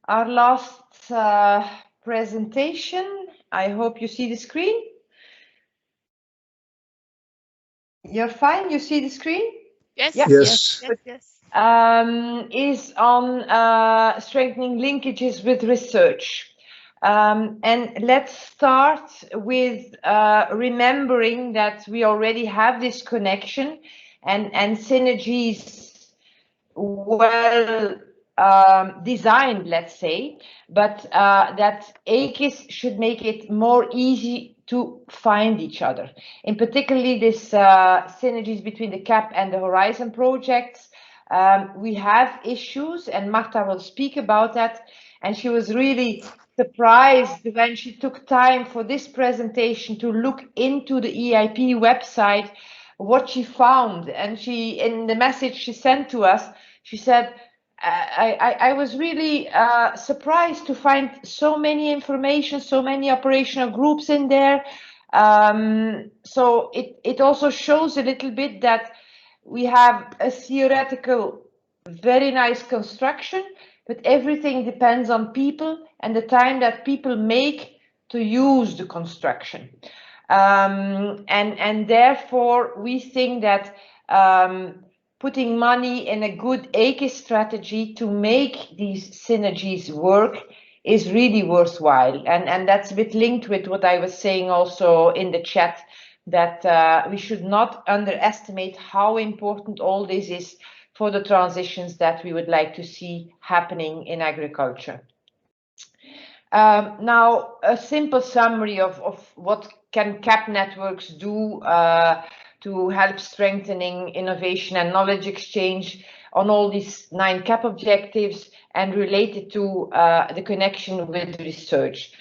our last presentation. I hope you see the screen. You're fine? You see the screen? Yes, Yeah. yes, yes, yes. Is on strengthening linkages with research. And let's start with remembering that we already have this connection and synergies well designed, let's say, but that AKIS should make it more easy to find each other. In particularly this synergies between the CAP and the Horizon projects. We have issues, and Marta will speak about that, and she was really surprised when she took time for this presentation to look into the EIP website, what she found. And she, in the message she sent to us, she said, I was really surprised to find so many information, so many operational groups in there. So it also shows a little bit that we have a theoretical, very nice construction, but everything depends on people and the time that people make to use the construction. And therefore, we think that putting money in a good AKIS strategy to make these synergies work is really worthwhile. And that's a bit linked with what I was saying also in the chat, that we should not underestimate how important all this is for the transitions that we would like to see happening in agriculture. Now, a simple summary of what can CAP networks do to help strengthening innovation and knowledge exchange on all these 9 CAP objectives and related to the connection with research.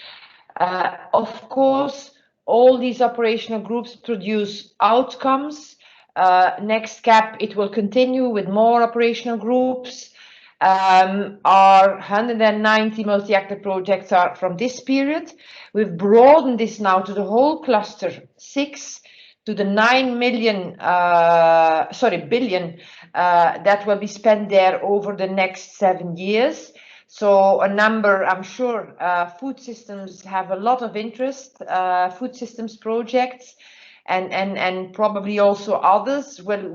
Of course, all these operational groups produce outcomes. Next CAP, it will continue with more operational groups. Our 190 multi-actor projects are from this period. We've broadened this now to the whole cluster 6, to the 9 billion that will be spent there over the next 7 years. So a number, I'm sure, food systems have a lot of interest, food systems projects, and probably also others will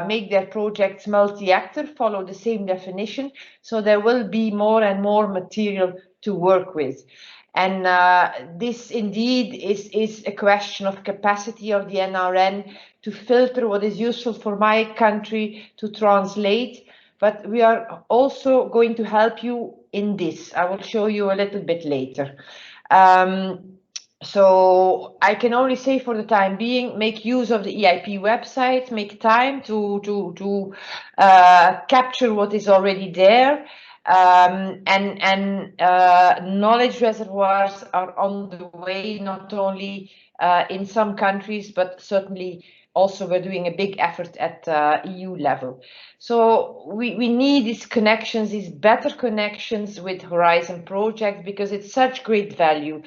make their projects multi-actor, follow the same definition. So there will be more and more material to work with. And this indeed is a question of capacity of the NRN to filter what is useful for my country to translate. But we are also going to help you in this. I will show you a little bit later. So I can only say for the time being, make use of the EIP website, make time to capture what is already there. Knowledge reservoirs are on the way, not only in some countries, but certainly also we're doing a big effort at EU level. So we need these connections, these better connections with Horizon projects, because it's such great value.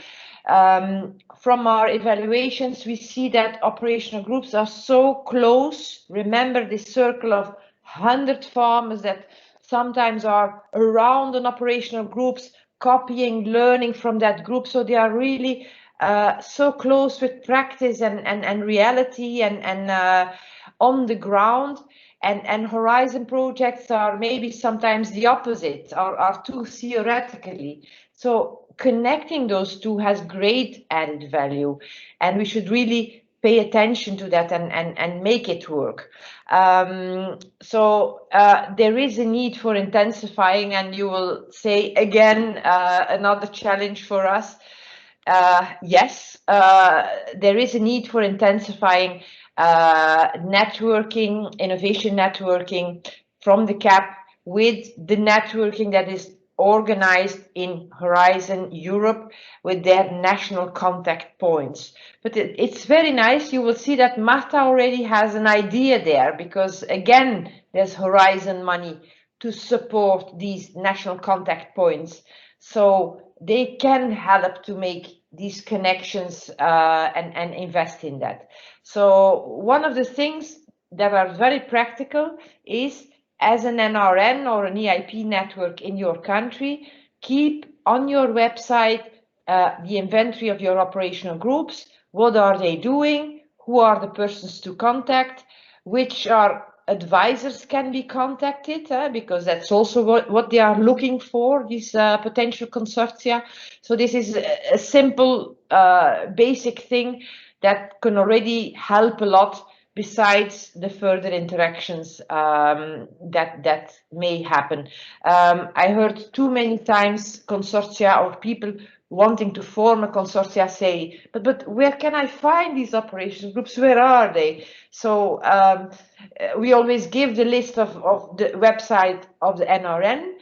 From our evaluations, we see that operational groups are so close. Remember this circle of 100 farmers that sometimes are around an operational groups, copying, learning from that group. So they are really so close with practice and reality and on the ground. And Horizon projects are maybe sometimes the opposite, are too theoretically. So connecting those two has great added value, and we should really pay attention to that and make it work. So there is a need for intensifying, and you will say again, another challenge for us. Yes, there is a need for intensifying networking, innovation networking from the CAP with the networking that is organized in Horizon Europe with their national contact points. But it's very nice. You will see that Marta already has an idea there, because again, there's Horizon money to support these national contact points. So they can help to make these connections and invest in that. So one of the things that are very practical is, as an NRN or an EIP network in your country, keep on your website the inventory of your operational groups. What are they doing? Who are the persons to contact? Which are advisors can be contacted, because that's also what they are looking for, these potential consortia. So this is a simple, basic thing that can already help a lot, besides the further interactions that may happen. I heard too many times consortia or people wanting to form a consortia say, but where can I find these operational groups? Where are they? So we always give the list of the website of the NRN.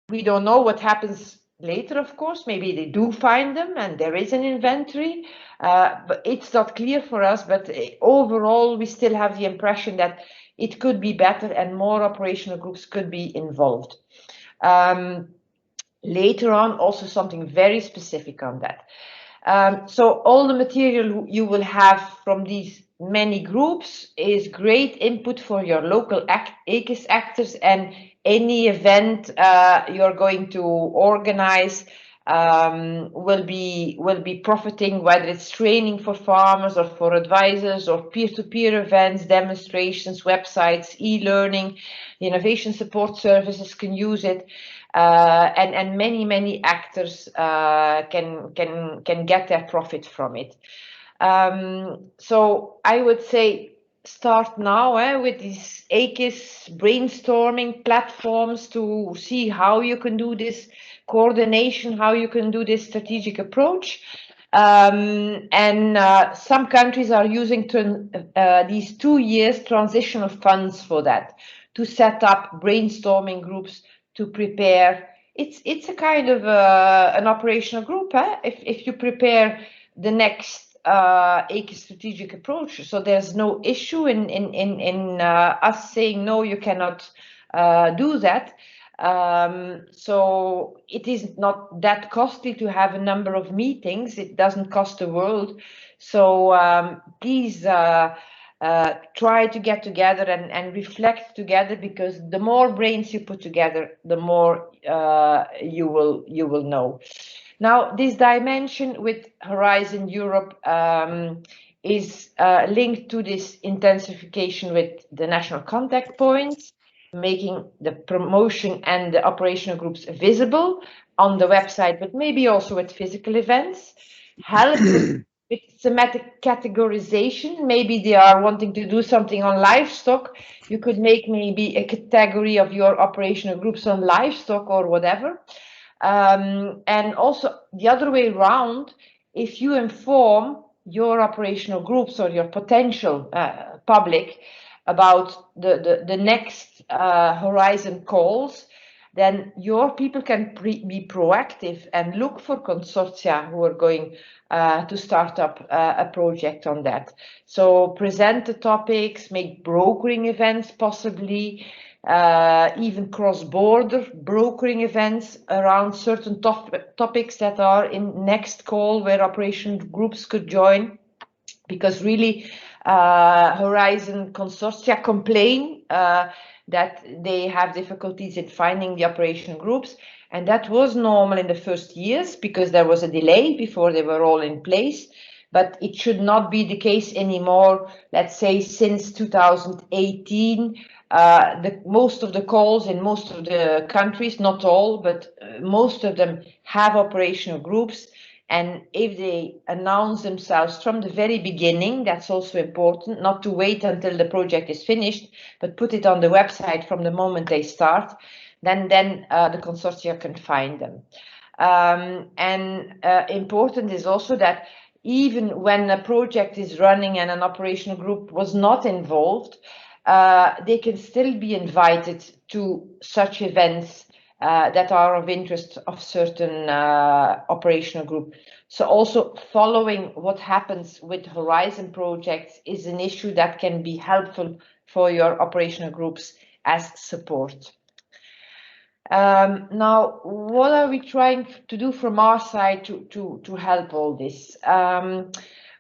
We don't know what happens later, of course. Maybe they do find them and there is an inventory, but it's not clear for us. But overall, we still have the impression that it could be better and more operational groups could be involved. Later on, also something very specific on that. So all the material you will have from these many groups is great input for your local AKIS actors, and any event you're going to organize will be profiting, whether it's training for farmers or for advisors or peer-to-peer events, demonstrations, websites, e-learning. The innovation support services can use it. And many actors can get their profit from it. So I would say start now with these AKIS brainstorming platforms to see how you can do this coordination, how you can do this strategic approach. Some countries are using these 2 years transitional funds for that, to set up brainstorming groups to prepare. It's a kind of an operational group, if you prepare the next AKIS strategic approach. So there's no issue in us saying no, you cannot do that. So it is not that costly to have a number of meetings. It doesn't cost the world. So please try to get together and reflect together, because the more brains you put together, the more you will know. Now, this dimension with Horizon Europe is linked to this intensification with the national contact points, making the promotion and the operational groups visible on the website, but maybe also at physical events. Help with thematic categorization. Maybe they are wanting to do something on livestock. You could make maybe a category of your operational groups on livestock or whatever. And also the other way around, if you inform your operational groups or your potential public about the next Horizon calls, then your people can be proactive and look for consortia who are going to start up a project on that. So present the topics, make brokering events possibly, even cross-border brokering events around certain topics that are in next call where operation groups could join, because really Horizon consortia complain that they have difficulties in finding the operational groups, and that was normal in the first years because there was a delay before they were all in place. But it should not be the case anymore. Let's say since 2018, most of the calls in most of the countries, not all, but most of them have operational groups. And if they announce themselves from the very beginning, that's also important, not to wait until the project is finished, but put it on the website from the moment they start, then the consortia can find them. Important is also that even when a project is running and an operational group was not involved, they can still be invited to such events that are of interest of certain operational group. So also following what happens with Horizon projects is an issue that can be helpful for your operational groups as support. Now, what are we trying to do from our side to help all this?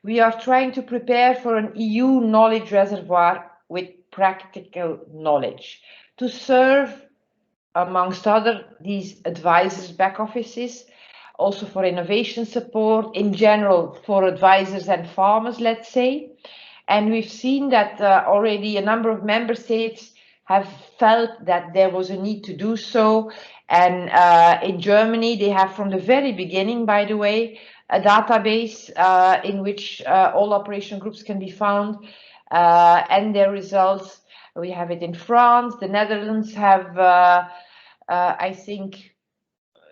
We are trying to prepare for an EU knowledge reservoir with practical knowledge to serve amongst other, these advisors back offices, also for innovation support, in general for advisors and farmers, let's say. And we've seen that already a number of member states have felt that there was a need to do so. And in Germany, they have from the very beginning, by the way, a database in which all operational groups can be found and their results. We have it in France. The Netherlands have, I think,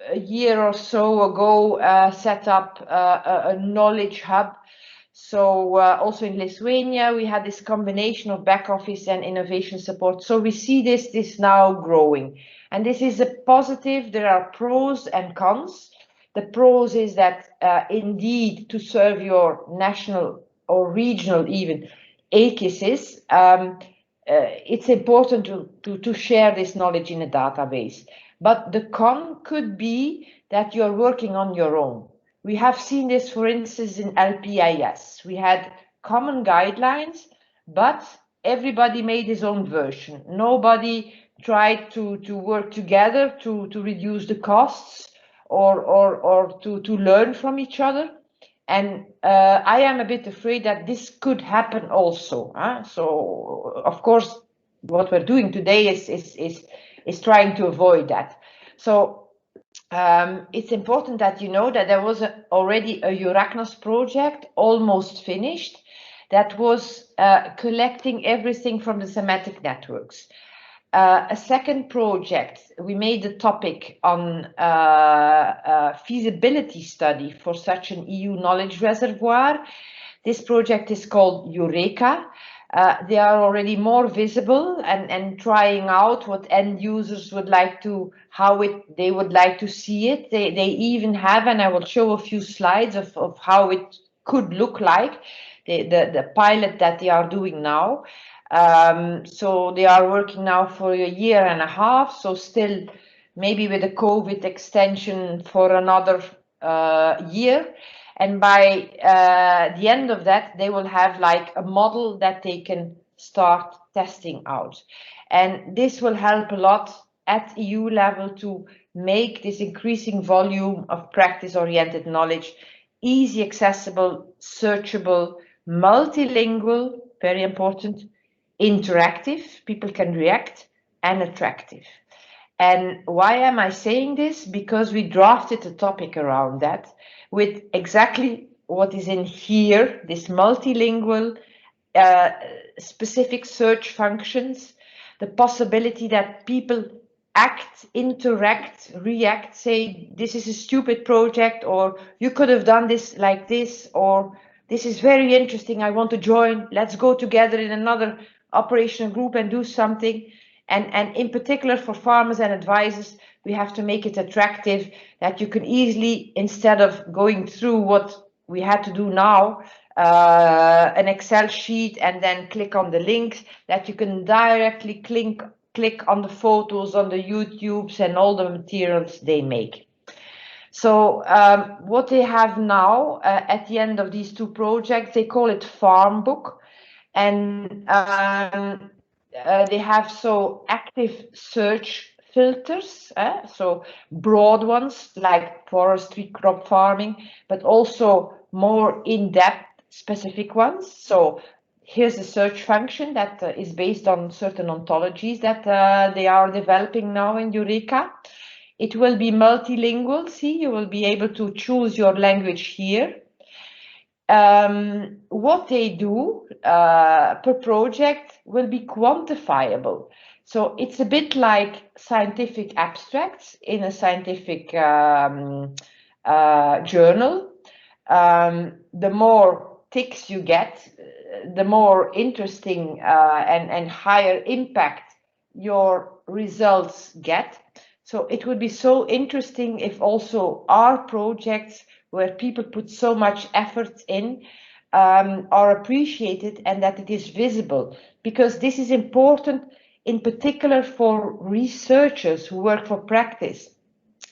a year or so ago set up a knowledge hub. So also in Lithuania, we had this combination of back office and innovation support. So we see this now growing. And this is a positive. There are pros and cons. The pros is that indeed to serve your national or regional even AKISs, it's important to share this knowledge in a database. But the con could be that you're working on your own. We have seen this, for instance, in LPIS. We had common guidelines, but everybody made his own version. Nobody tried to work together to reduce the costs or to learn from each other. And I am a bit afraid that this could happen also. So, of course, what we're doing today is trying to avoid that. So it's important that you know that there was already a EURAKNOS project almost finished that was collecting everything from the thematic networks. A second project, we made the topic on feasibility study for such an EU knowledge reservoir. This project is called EUREKA. They are already more visible and trying out what end users would like to, they would like to see it. They even have, and I will show a few slides of how it could look like, the pilot that they are doing now. So they are working now for a year and a half, so still maybe with a COVID extension for another year. And by the end of that, they will have like a model that they can start testing out. And this will help a lot at EU level to make this increasing volume of practice-oriented knowledge easy, accessible, searchable, multilingual, very important, interactive, people can react, and attractive. And why am I saying this? Because we drafted a topic around that with exactly what is in here, this multilingual, specific search functions, the possibility that people act, interact, react, say, this is a stupid project, or you could have done this like this, or this is very interesting, I want to join, let's go together in another operational group and do something. And in particular for farmers and advisors, we have to make it attractive that you can easily, instead of going through what we had to do now, an Excel sheet and then click on the links, that you can directly click on the photos, on the YouTubes and all the materials they make. So what they have now at the end of these two projects, they call it FarmBook. And they have so active search filters, so broad ones like forestry, crop farming, but also more in-depth specific ones. So here's a search function that is based on certain ontologies that they are developing now in EUREKA. It will be multilingual. See, you will be able to choose your language here. What they do per project will be quantifiable. So it's a bit like scientific abstracts in a scientific journal. The more ticks you get, the more interesting and higher impact your results get. So it would be so interesting if also our projects where people put so much effort in are appreciated and that it is visible, because this is important in particular for researchers who work for practice.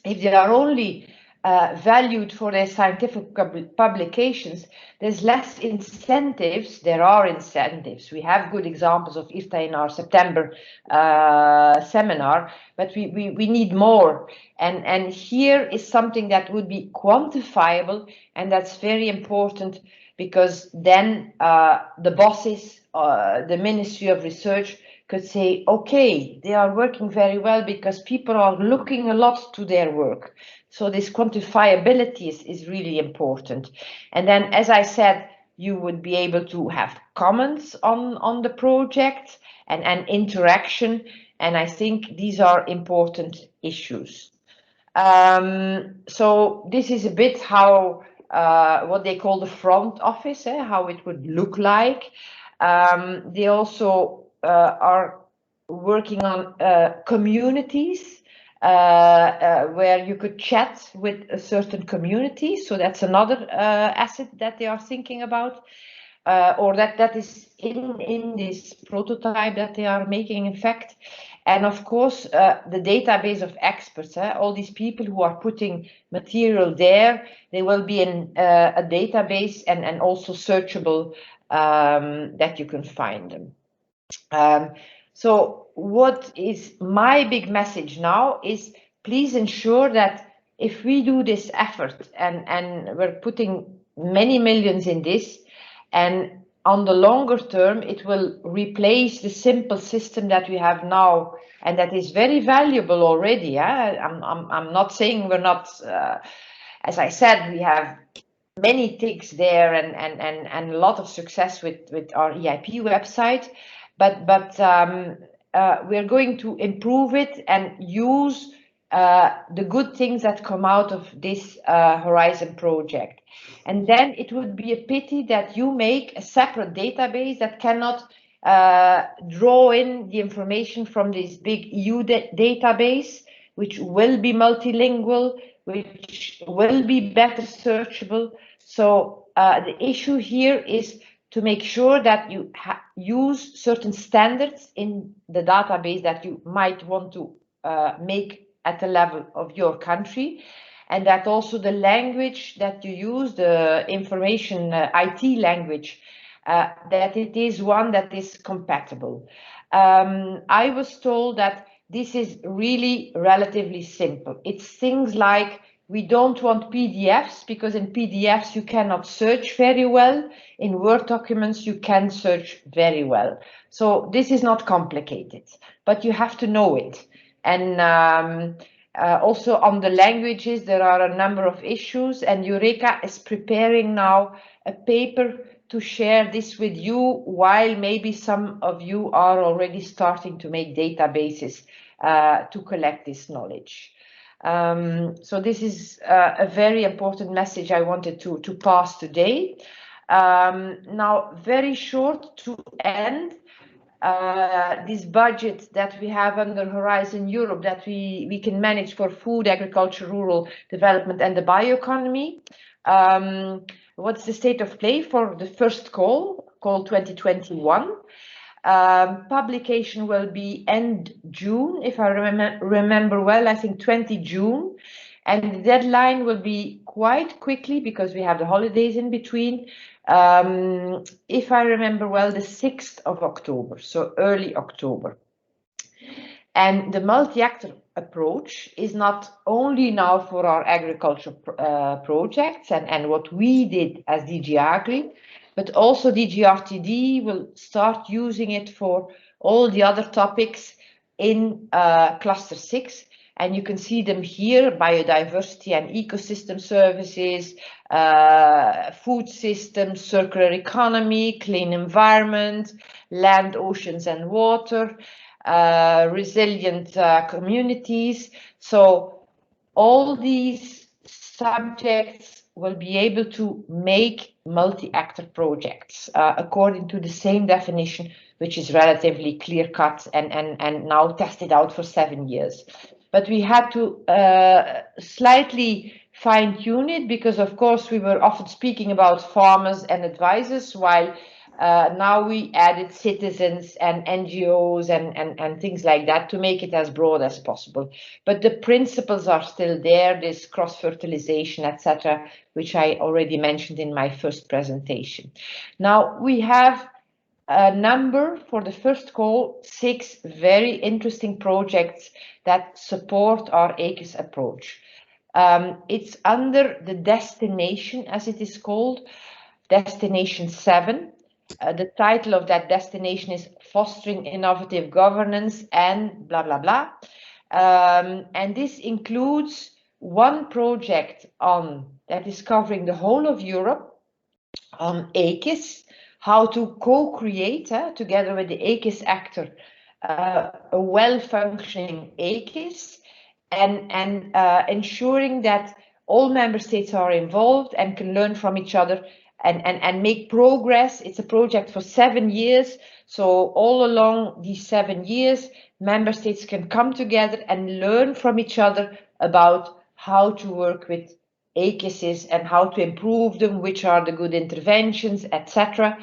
If they are only valued for their scientific publications, there's less incentives. There are incentives. We have good examples of IRTA in our September seminar, but we need more. And here is something that would be quantifiable, and that's very important, because then the bosses, the Ministry of Research, could say, okay, they are working very well because people are looking a lot to their work. So this quantifiability is really important. And then, as I said, you would be able to have comments on the project and interaction. And I think these are important issues. So this is a bit how what they call the front office, how it would look like. They also are working on communities where you could chat with a certain community. So that's another asset that they are thinking about, or that is in this prototype that they are making, in fact. And of course, the database of experts, all these people who are putting material there, they will be in a database and also searchable, that you can find them. So what is my big message now is, please ensure that if we do this effort and we're putting many millions in this, and on the longer term, it will replace the simple system that we have now, and that is very valuable already. I'm not saying we're not, as I said, we have many ticks there and a lot of success with our EIP website, but we're going to improve it and use the good things that come out of this Horizon project. And then it would be a pity that you make a separate database that cannot draw in the information from this big EU database, which will be multilingual, which will be better searchable. So the issue here is to make sure that you use certain standards in the database that you might want to make at the level of your country, and that also the language that you use, the information IT language, that it is one that is compatible. I was told that this is really relatively simple. It's things like, we don't want PDFs, because in PDFs you cannot search very well. In Word documents you can search very well. So this is not complicated, but you have to know it. And also on the languages, there are a number of issues, and EUREKA is preparing now a paper to share this with you, while maybe some of you are already starting to make databases to collect this knowledge. So this is a very important message I wanted to pass today. Now, very short to end, this budget that we have under Horizon Europe that we can manage for food, agriculture, rural development and the bioeconomy. What's the state of play for the first call 2021? Publication will be end June, if I remember well, I think 20 June. And the deadline will be quite quickly, because we have the holidays in between. If I remember well, the 6th of October, so early October. And the multi-actor approach is not only now for our agriculture projects and what we did as DG-AGRI, but also DG-RTD will start using it for all the other topics in Cluster 6. And you can see them here: biodiversity and ecosystem services, food systems, circular economy, clean environment, land, oceans and water, resilient communities. So all these subjects will be able to make multi-actor projects according to the same definition, which is relatively clear-cut and now tested out for 7 years. But we had to slightly fine-tune it, because of course we were often speaking about farmers and advisors, while Now we added citizens and NGOs and things like that to make it as broad as possible. But the principles are still there, this cross-fertilization, etc., which I already mentioned in my first presentation. Now we have a number for the first call, 6 very interesting projects that support our AKIS approach. It's under the destination, as it is called, Destination 7. The title of that destination is Fostering Innovative Governance and blah, blah, blah. And this includes one project that is covering the whole of Europe on AKIS, how to co-create together with the AKIS actor a well-functioning AKIS and ensuring that all member states are involved and can learn from each other and make progress. It's a project for 7 years. So all along these 7 years, member states can come together and learn from each other about how to work with AKISs and how to improve them, which are the good interventions, etc.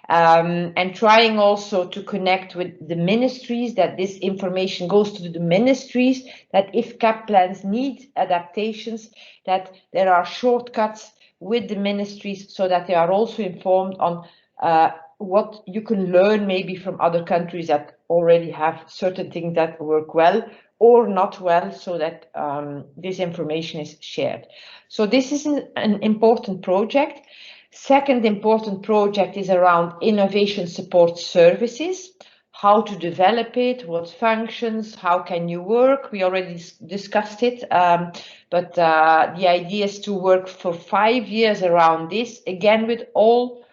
And trying also to connect with the ministries, that this information goes to the ministries, that if CAP plans need adaptations, that there are shortcuts with the ministries so that they are also informed on what you can learn maybe from other countries that already have certain things that work well or not well, so that this information is shared. So this is an important project. Second important project is around innovation support services, how to develop it, what functions, how can you work. We already discussed it, but the idea is to work for 5 years around this, again with all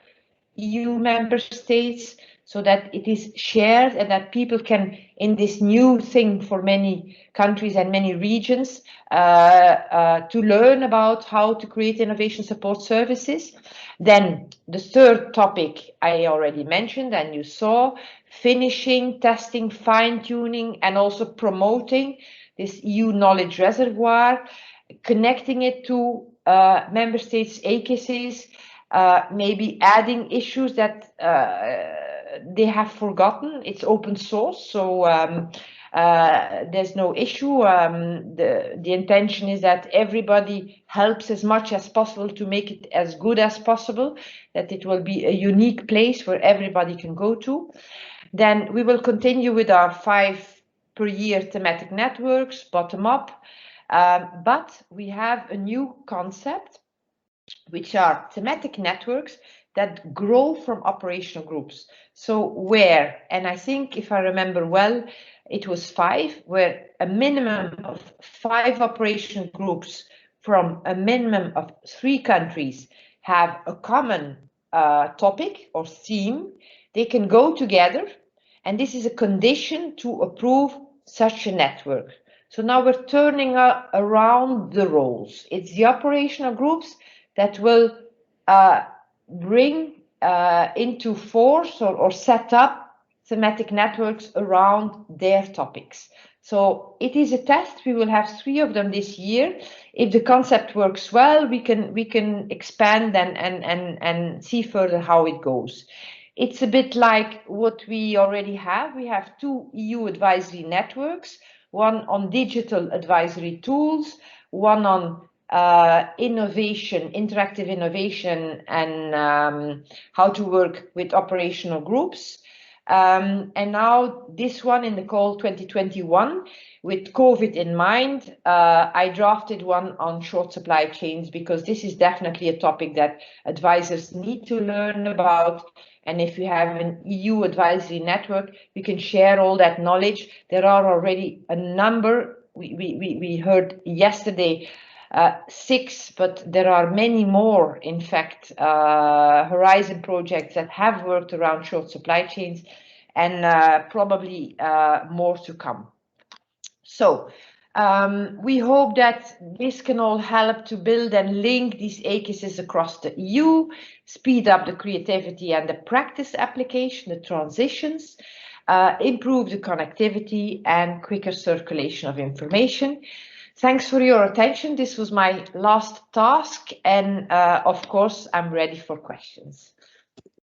EU member states, so that it is shared and that people can, in this new thing for many countries and many regions, to learn about how to create innovation support services. Then the third topic I already mentioned and you saw, finishing, testing, fine-tuning and also promoting this EU knowledge reservoir, connecting it to member states' AKISs, maybe adding issues that they have forgotten. It's open source, so there's no issue. The intention is that everybody helps as much as possible to make it as good as possible, that it will be a unique place where everybody can go to. Then we will continue with our 5 per year thematic networks, bottom up, but we have a new concept, which are thematic networks that grow from operational groups. So where, and I think if I remember well, it was 5, where a minimum of 5 operational groups from a minimum of 3 countries have a common topic or theme. They can go together, and this is a condition to approve such a network. So now we're turning around the roles. It's the operational groups that will bring into force or set up thematic networks around their topics. So it is a test. We will have 3 of them this year. If the concept works well, we can expand and see further how it goes. It's a bit like what we already have. We have 2 EU advisory networks, one on digital advisory tools, one on innovation, interactive innovation, and how to work with operational groups. And now this one in the call 2021, with COVID in mind, I drafted one on short supply chains, because this is definitely a topic that advisors need to learn about. And if you have an EU advisory network, we can share all that knowledge. There are already a number, we heard yesterday, 6, but there are many more, in fact, Horizon projects that have worked around short supply chains, and probably more to come. So we hope that this can all help to build and link these AKISs across the EU, speed up the creativity and the practice application, the transitions, improve the connectivity and quicker circulation of information. Thanks for your attention. This was my last task, and of course, I'm ready for questions.